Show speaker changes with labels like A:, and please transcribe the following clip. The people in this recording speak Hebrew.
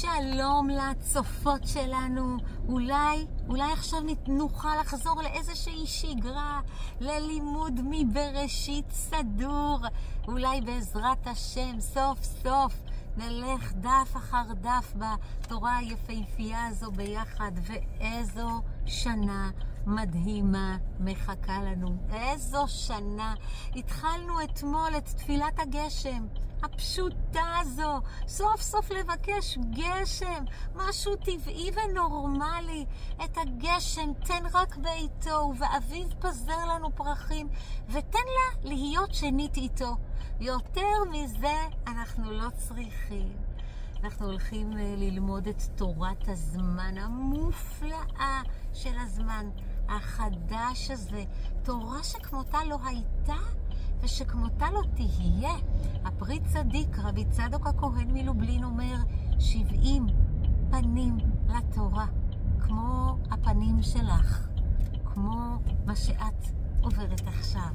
A: שלום לצופות שלנו. אולי עכשיו נוכל לחזור לאיזושהי שגרה, ללימוד מבראשית סדור. אולי בעזרת השם סוף סוף נלך דף אחר דף בתורה היפהפייה הזו ביחד. ואיזו שנה מדהימה מחכה לנו. איזו שנה. התחלנו אתמול את תפילת הגשם הפשוטה הזו, סוף סוף לבקש גשם, משהו טבעי ונורמלי. את הגשם תן רק בעיתו, ובאביב פזר לנו פרחים, ותן לה להיות שנית איתו. יותר מזה אנחנו לא צריכים. אנחנו הולכים ללמוד את תורת הזמן המופלאה של הזמן החדש הזה, תורה שכמותה לא הייתה ושכמותה לא תהיה. הפרי צדיק רבי צדוק הכהן מלובלין אומר 70 פנים לתורה, כמו הפנים שלך, כמו מה שאת עוברת עכשיו.